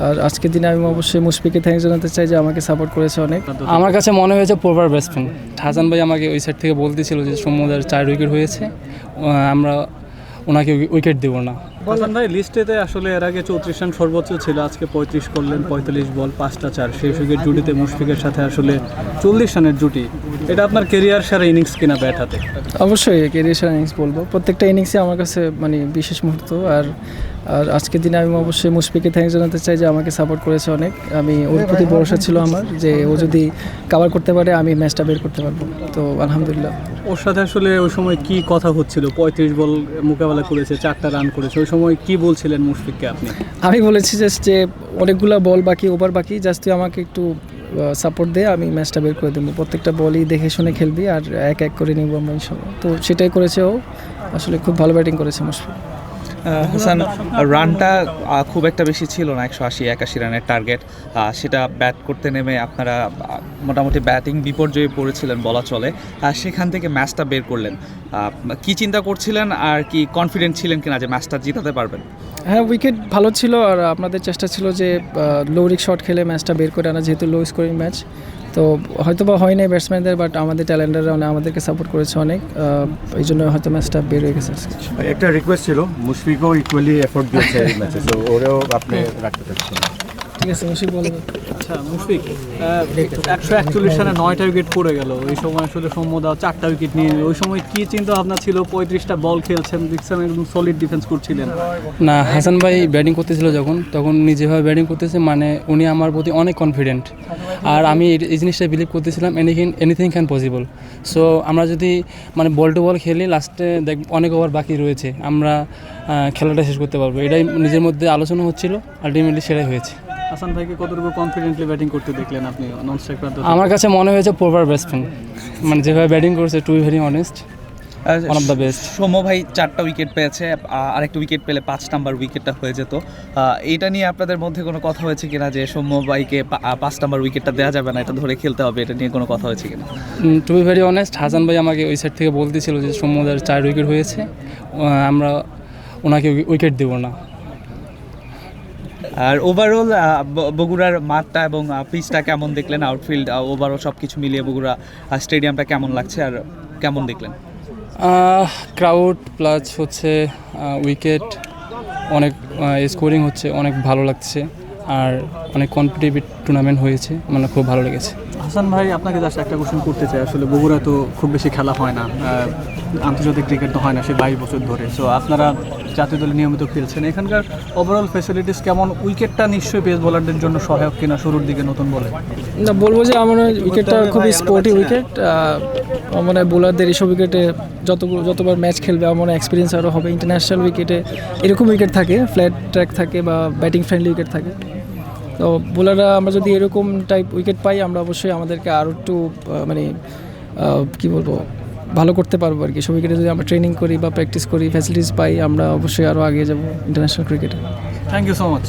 আর আজকের দিনে আমি অবশ্যই মুশফিককে থ্যাঙ্কস জানাতে চাই যে আমাকে সাপোর্ট করেছে অনেক। আমার কাছে মনে হয়েছে পূর্বার ব্যাটসম্যান হাসান ভাই আমাকে ওই সাইড থেকে বলতেছিল যে সৌম্যদার 4 উইকেট হয়েছে, আমরা ওনাকে উইকেট দেবো না। হাসান ভাই লিস্টেতে আসলে এর আগে 34 রান সর্বোচ্চ ছিল, আজকে 35 করলেন, 45 বল 5টা 4, সেই উইকেট জুটিতে মুশফিকের সাথে আসলে 40 রানের জুটি। এটা আপনার কেরিয়ার সেরা ইনিংস কিনা ব্যাট হাতে? অবশ্যই কেরিয়ার সেরা ইনিংস বলবো, প্রত্যেকটা ইনিংসে আমার কাছে মানে বিশেষ মুহূর্ত। আর আর আজকের দিনে আমি অবশ্যই মুশফিককে থ্যাঙ্কস জানাতে চাই যে আমাকে সাপোর্ট করেছে অনেক। আমি ওর প্রতি ভরসা ছিল আমার যে ও যদি কভার করতে পারে আমি ম্যাচটা বের করতে পারবো, তো আলহামদুলিল্লাহ। ওর সাথে আসলে ওই সময় কি কথা হচ্ছিল? 35 বল মোকাবেলা করেছে, 4টা রান করেছে, ওই সময় কি বলছিলেন মুশফিককে আপনি? আমি বলেছি যে অনেকগুলো বল বাকি, ওভার বাকি, জাস্ট তুই আমাকে একটু সাপোর্ট দে, আমি ম্যাচটা বের করে দেবো, প্রত্যেকটা বলই দেখে শুনে খেলবি আর এক এক করে নিব আমরা ইনশাল্লাহ। তো সেটাই করেছে ও, আসলে খুব ভালো ব্যাটিং করেছে মুশফিক। হাসান, রানটা খুব একটা বেশি ছিল না, 180-81 রানের টার্গেট, সেটা ব্যাট করতে নেমে আপনারা মোটামুটি ব্যাটিং বিপর্যয়ে পড়েছিলেন বলা চলে, সেখান থেকে ম্যাচটা বের করলেন। কি চিন্তা করছিলেন আর কি কনফিডেন্ট ছিলেন কিনা যে ম্যাচটা জিতাতে পারবেন? হ্যাঁ, উইকেট ভালো ছিল আর আপনাদের চেষ্টা ছিল যে লো রিস্ক শট খেলে ম্যাচটা বের করে আনা, যেহেতু লো স্কোরিং ম্যাচ। তো হয়তো বা হয় নাই ব্যাটসম্যানদের, বাট আমাদের ট্যালেন্টাররা আমাদেরকে সাপোর্ট করেছে অনেক, এই জন্য হয়তো ম্যাচটা বের হয়ে গেছে। একটা রিকোয়েস্ট ছিল, মুশফিকও ইকুয়ালি এফোর্ট দিয়েছে এই ম্যাচে, তো ওরেও আপনি রাখতে চাচ্ছেন? ঠিক আছে, মুশফিক বলবেন। আচ্ছা মুশফিক, 141 রানে 9টা উইকেট পড়ে গেল, ওই সময় আসলে সৌম্যদা 4টা উইকেট নিয়ে নিল, ওই সময় কি চিন্তা ভাবনা ছিল? 35টা বল খেলছেন, দেখছেন একদম সলিড ডিফেন্স করছিলেন। না, হাসান ভাই ব্যাটিং করতেছিল তখন নিজেভাবে ব্যাটিং করতেছে, মানে উনি আমার প্রতি অনেক কনফিডেন্ট, আর আমি এই জিনিসটা বিলিভ করতেছিলাম এনিথিং ক্যান পসিবল। সো আমরা যদি মানে বল টু বল খেলি, লাস্টে অনেক ওভার বাকি রয়েছে, আমরা খেলাটা শেষ করতে পারবো, এটাই নিজের মধ্যে আলোচনা হচ্ছিল, আলটিমেটলি সেটাই হয়েছে। হাসান ভাইকে কতটুকু কনফিডেন্টলি ব্যাটিং করতে দেখলেন আপনি নন স্ট্রাইক প্রান্ত? আমার কাছে মনে হয়েছে পূর্বার ব্যাটসম্যান, মানে যেভাবে ব্যাটিং করছে, to be very honest, one of the best. Soumya ভাই 4টা উইকেট পেয়েছে, আরেকটা উইকেট পেলে 5 নাম্বার উইকেটটা হয়ে যেত, এইটা নিয়ে আপনাদের মধ্যে কোনো কথা হয়েছে কিনা যে সৌম্য ভাইকে 5 নাম্বার উইকেটটা দেওয়া যাবে না, এটা ধরে খেলতে হবে, এটা নিয়ে কোনো কথা হয়েছে কিনা? To be very honest, Hasan ভাই আমাকে ওই সাইড থেকে বলতেছিল যে সৌম্যদার 4 উইকেট হয়েছে, আমরা ওনাকে উইকেট দেবো না। আর ওভারঅল বগুড়ার মাঠটা এবং পিচটা কেমন দেখলেন? আউটফিল্ড, ওভারঅল সব কিছু মিলিয়ে বগুড়া স্টেডিয়ামটা কেমন লাগছে আর কেমন দেখলেন? ক্রাউড প্লাস হচ্ছে উইকেট, অনেক স্কোরিং হচ্ছে, অনেক ভালো লাগছে, আর অনেক কম্পিটিটিভ টুর্নামেন্ট হয়েছে, মানে খুব ভালো লেগেছে। হাসান ভাই, আপনাকে জাস্ট একটা কোশ্চেন করতে চাই, আসলে বগুড়া তো খুব বেশি খেলা হয় না, আন্তর্জাতিক ক্রিকেট তো হয় না সে 22 বছর ধরে, সো আপনারা জাতীয় দলে নিয়মিত খেলছেন, এখানকার ওভারঅল ফ্যাসিলিটিস কেমন? উইকেটটা নিশ্চয়ই পেস বোলারদের জন্য সহায়ক কিনা শুরুর দিকে নতুন বলে? না, বলবো যে আমার উইকেটটা খুবই স্পোর্টি উইকেট, মানে বোলারদের এইসব উইকেটে যতবার ম্যাচ খেলবে আমার এক্সপিরিয়েন্স আরও হবে। ইন্টারন্যাশনাল উইকেটে এরকম উইকেট থাকে, ফ্ল্যাট ট্র্যাক থাকে বা ব্যাটিং ফ্রেন্ডলি উইকেট থাকে, তো বোলাররা আমরা যদি এরকম টাইপ উইকেট পাই, আমরা অবশ্যই আমাদেরকে আরও একটু মানে কী বলবো ভালো করতে পারবো আর কি। সব উইকেটে যদি আমরা ট্রেনিং করি বা প্র্যাকটিস করি, ফ্যাসিলিটিস পাই, আমরা অবশ্যই আরও আগে যাবো ইন্টারন্যাশনাল ক্রিকেটে। Thank you so much.